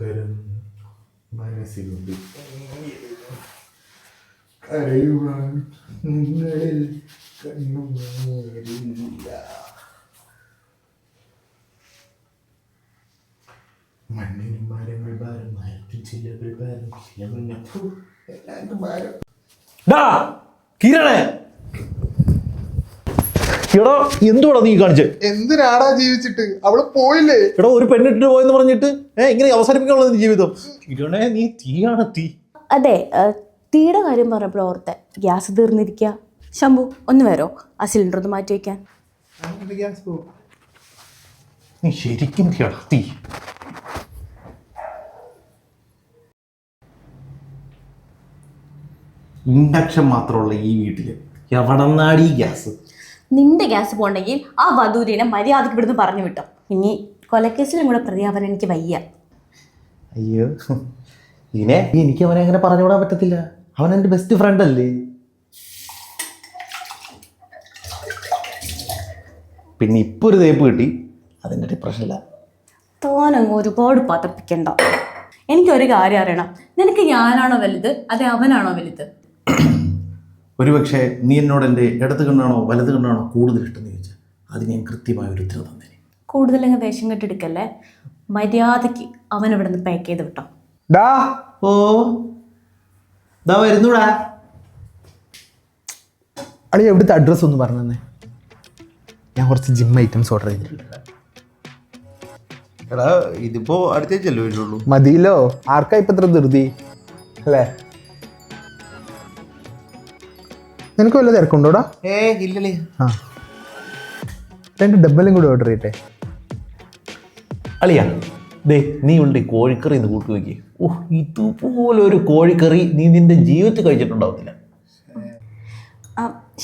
പകരം മനസ്സിലുണ്ട് കരയുവാൻ നിങ്ങളിൽ കണ്ണുനീരില്ല. മണ്ണിനും മരങ്ങൾ ഭാരം, മരത്തിൽ ചില്ലകൾ ഭാരം, എല്ലാവർക്കും ഭാരം. കിരണേ, എടാ എന്തുവാടാ നീ കാണിച്ചേ? എന്തിനാടാ ജീവിച്ചിട്ട്? അവള് പോയില്ലേ? എടാ ഒരു പെണ്ണിട്ട് പോയെന്ന് പറഞ്ഞിട്ട് ഇങ്ങനെ അവസാനിപ്പിക്കാനുള്ള ജീവിതം. കിരണേ, നീ തീയാണ് തീ. അതെ, തീയുടെ കാര്യം പറഞ്ഞപ്പോൾ ഓർത്തെ ഗ്യാസ് തീർന്നിരിക്കുക. ശംഭു ഒന്ന് വരോ, ആ സിലിണ്ടർ ഒന്ന് മാറ്റി വയ്ക്കാൻ. നീ ശരിക്കും തീ. ഇൻഡക്ഷൻ മാത്രമുള്ള ഈ വീട്ടില് എവിടെന്നാടി ഗ്യാസ്? നിന്റെ ഗ്യാസ് പോകണമെങ്കിൽ ആ വധൂരിനെ മര്യാദക്ക് ഇവിടുന്ന് പറഞ്ഞു വിട്ടോ. ഇനി കൊലക്കേസിലും കൂടെ പ്രതിയാവാൻ എനിക്ക് വയ്യ. അയ്യോ, ഇതിനെ എനിക്ക് അവനെ അങ്ങനെ പറഞ്ഞുവിടാൻ പറ്റത്തില്ല. അവൻ എൻ്റെ ബെസ്റ്റ് ഫ്രണ്ട് അല്ലേ. പിന്നെ ഇപ്പൊ ഒരു തേപ്പ് കിട്ടി, അതിൻ്റെ ഡിപ്രഷനില്ല. തോനങ്ങ് ഒരുപാട് പതപ്പിക്കണ്ട. എനിക്കൊരു കാര്യം അറിയണം, നിനക്ക് ഞാനാണോ വലുത് അതെ അവനാണോ വലുത്? ഒരുപക്ഷെ നീ എന്നോട് എൻ്റെ ഇടത് കണ്ണാണോ വലത് കണ്ണാണോ കൂടുതൽ ഇഷ്ടം എന്ന് ചോദിച്ചാൽ അതിന് ഞാൻ കൃത്യമായ ഒരു ഉത്തരം തന്നെ. കൂടുതലങ്ങ് ദേഷ്യം കെട്ടെടുക്കല്ലേ. മര്യാദയ്ക്ക് അവൻ ഇവിടെ നിന്ന് പാക്ക് ചെയ്ത് വിട്ടോ. ഓ ദാ വരുന്നൂടാ. അളി എവിടുത്തെ അഡ്രസ്സ് ഒന്ന് പറഞ്ഞു തന്നെ. ഞാൻ കുറച്ച് ജിം ഐറ്റംസ് ഓർഡർ ചെയ്തിട്ടുണ്ട്. എടാ ഇതിപ്പോ അടുത്തേച്ചല്ലേ വരുള്ളൂ. മതിയല്ലോ, ആർക്കാ ഇപ്പൊ ഇത്ര ധൃതി അല്ലേ? നിനക്ക് വല്ല തിരക്കുണ്ടോടാ? ഇല്ലല്ലേ. ആ, 2 ഡബ്ബലും കൂടി ഓർഡർ ചെയ്യട്ടെ. അളിയാ ദേ, നീ ഉള്ള കോഴിക്കറി എന്ന് കൂട്ടി വയ്ക്കേ. ഇതുപോലൊരു കോഴിക്കറി നീ നിന്റെ ജീവിതത്തിൽ കഴിച്ചിട്ടുണ്ടാവത്തില്ല.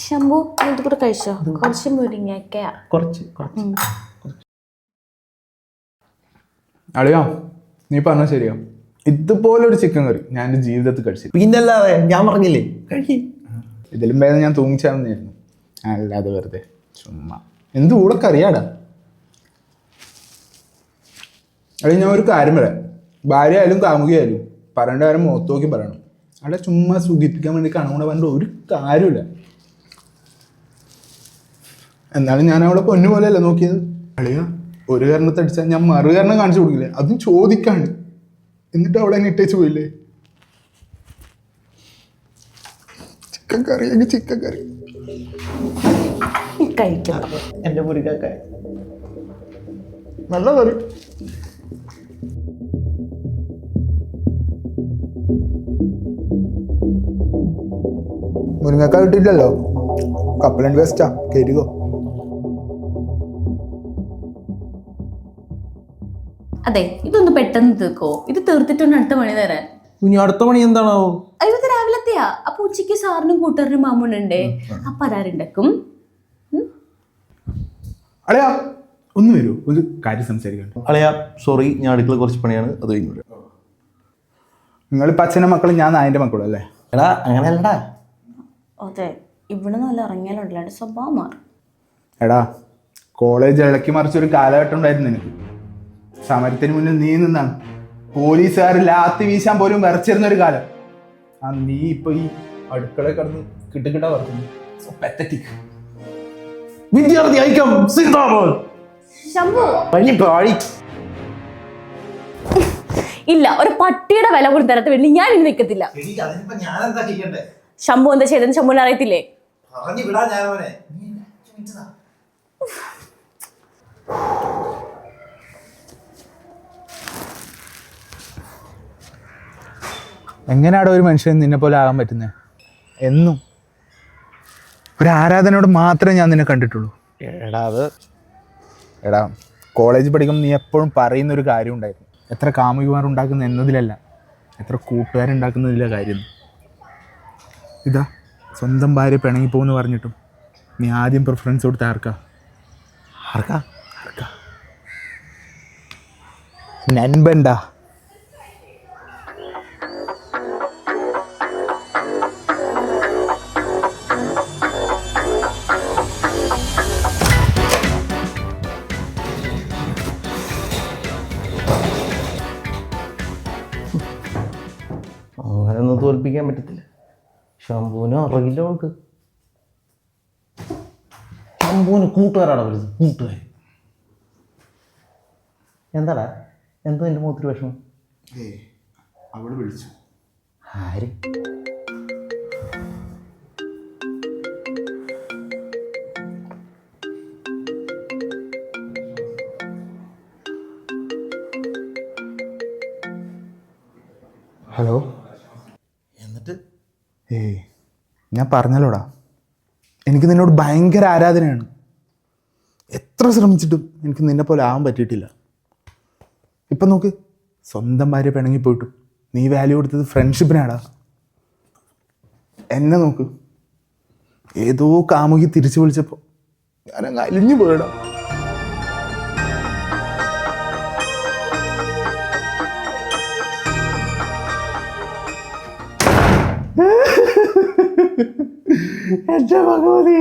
ശംഭു ഇത് കൂടെ കഴിച്ചോ? കുറച്ച് മുരിങ്ങക്ക. കുറച്ച് അളിയോ, നീ പറഞ്ഞ ശരിയോ? ഇതുപോലൊരു ചിക്കൻ കറി ഞാൻ എൻ്റെ ജീവിതത്തിൽ കഴിച്ചില്ല. പിന്നല്ലാതെ ഞാൻ പറഞ്ഞില്ലേ കഴിക്കും. ഇതിലും ഭേദം ഞാൻ തൂങ്ങിച്ചാന്നായിരുന്നു. അല്ലാതെ വെറുതെ ചുമ്മാ എന്ത് കൂടെ അറിയാടാ. അളി ഞാൻ ഒരു കാര്യം പറയാം. ഭാര്യ ആയാലും കാമുകിയായാലും പറയേണ്ട കാര്യം മുഖത്ത് നോക്കി പറയണം. അവിടെ ചുമ്മാ സുഖിപ്പിക്കാൻ വേണ്ടി കണകൂടെ പറഞ്ഞിട്ട് ഒരു കാര്യമില്ല. എന്നാലും ഞാൻ അവളെ പൊന്നു പോലെയല്ല നോക്കിയത്. അളിയ ഒരു കാരണത്തെ അടിച്ചാൽ ഞാൻ മറു കാരണം കാണിച്ചു കൊടുക്കില്ലേ, അതും ചോദിക്കാണ്ട്. എന്നിട്ട് അവളെ എന്നെ ഇട്ടേച്ച് പോയില്ലേ. ചിക്കൻ കറി എങ്കിൽ ചിക്കൻ കറി കഴിക്കണം. എൻ്റെ മുരിങ്ങക്കായ നല്ല കറി. മുരിങ്ങക്കായ കിട്ടിയില്ലല്ലോ, കപ്പലണ്ടി വേസ്റ്റാ, കേരിക്കോ. അതെ, ഇതൊന്ന് പെട്ടെന്ന് തീർക്കോ. ഇത് തീർത്തിട്ടുണ്ട് അടുത്ത പണി തരാൻ. ഇനി അടുത്ത പണി എന്താണാവോ? ഇത് രാവിലത്തെയാ. അപ്പൊ ഉച്ചയ്ക്ക് സാറിനും കൂട്ടറിനും മാമുണ്ടേ, അപ്പൊ അതാരുണ്ടാക്കും. അളയാ ഒന്ന് വരൂ, ഒരു കാര്യം സംസാരിക്കണം. അളയാ സോറി, ഞാൻ അടുക്കള കുറച്ച് പണിയാണ്, അത് കഴിഞ്ഞു. നിങ്ങളിപ്പോൾ അച്ഛൻ്റെ മക്കളും ഞാൻ നായൻ്റെ മക്കളും അല്ലേ? എടാ അങ്ങനെയല്ലടാ. അതെ, ഇവിടെ നല്ല ഇറങ്ങിയാലുണ്ടല്ലാണ്ട് സ്വഭാവം മാറും. എടാ കോളേജ് ഇളക്കി മറിച്ചൊരു കാലഘട്ടം ഉണ്ടായിരുന്നു നിനക്ക്. സമരത്തിന് മുന്നിൽ നീ നിന്നാണ് പോലീസുകാർ ലാത്തി വീശാൻ പോലും വിറച്ചിരുന്ന ഒരു കാലം. ആ നീ ഇപ്പൊ ഈ അടുക്കള കടന്ന് കിട്ടുകിട്ട വർക്കുന്നു. വിദ്യാർത്ഥി ഐക്യം സിന്ദാബാദ്. ശംഭു പാഴി. ഇല്ല, ഒരു പട്ടിയുടെ വില പോലും തരത്ത് വേണ്ടി ഞാൻ ഇനി നിൽക്കത്തില്ല. ശംഭു എന്താ ചെയ്തെന്ന് ശംഭുവിനെ അറിയത്തില്ലേ? എങ്ങനെയാടോ ഒരു മനുഷ്യൻ നിന്നെ പോലെ ആകാൻ പറ്റുന്നത്? എന്നും ഒരു ആരാധനയോട് മാത്രമേ ഞാൻ നിന്നെ കണ്ടിട്ടുള്ളൂ. എടാ കോളേജ് പഠിക്കുമ്പോൾ നീ എപ്പോഴും പറയുന്നൊരു കാര്യം ഉണ്ടായിരുന്നു. എത്ര കാമുകിമാർ ഉണ്ടാക്കുന്ന എന്നതിലല്ല, എത്ര കൂട്ടുകാരുണ്ടാക്കുന്നതിലെ കാര്യം. ഇതാ സ്വന്തം ഭാര്യ പിണങ്ങിപ്പോന്ന് പറഞ്ഞിട്ടും നീ ആദ്യം പ്രിഫറൻസ് കൊടുത്ത ആർക്കാ? നൻപണ്ടാ. തോൽപ്പിക്കാൻ പറ്റത്തില്ല. ശംഭുവിന് അറിയില്ലുണ്ട്. ശംഭുവിന് കൂട്ടുകാരാണ് വരുന്നത്, കൂട്ടുകാർ. എന്താടാ, എന്തോ എൻ്റെ മുഖത്തൊരു വിഷമം? അവള് വിളിച്ചു. ആര്? ഹലോ. എന്നിട്ട്? ഞാൻ പറഞ്ഞല്ലോടാ, എനിക്ക് നിന്നോട് ഭയങ്കര ആരാധനയാണ്. എത്ര ശ്രമിച്ചിട്ടും എനിക്ക് നിന്നെ പോലെ ആവാൻ പറ്റിയിട്ടില്ല. ഇപ്പം നോക്ക്, സ്വന്തം ഭാര്യ പിണങ്ങിപ്പോയിട്ടും നീ വാല്യൂ കൊടുത്തത് ഫ്രണ്ട്ഷിപ്പിനാടാ. എന്നെ നോക്ക്, ഏതോ കാമുകി തിരിച്ചു വിളിച്ചപ്പോൾ ഞാനങ്ങ് അലിഞ്ഞു പോയടാ. എന്റെ ഭഗവതി.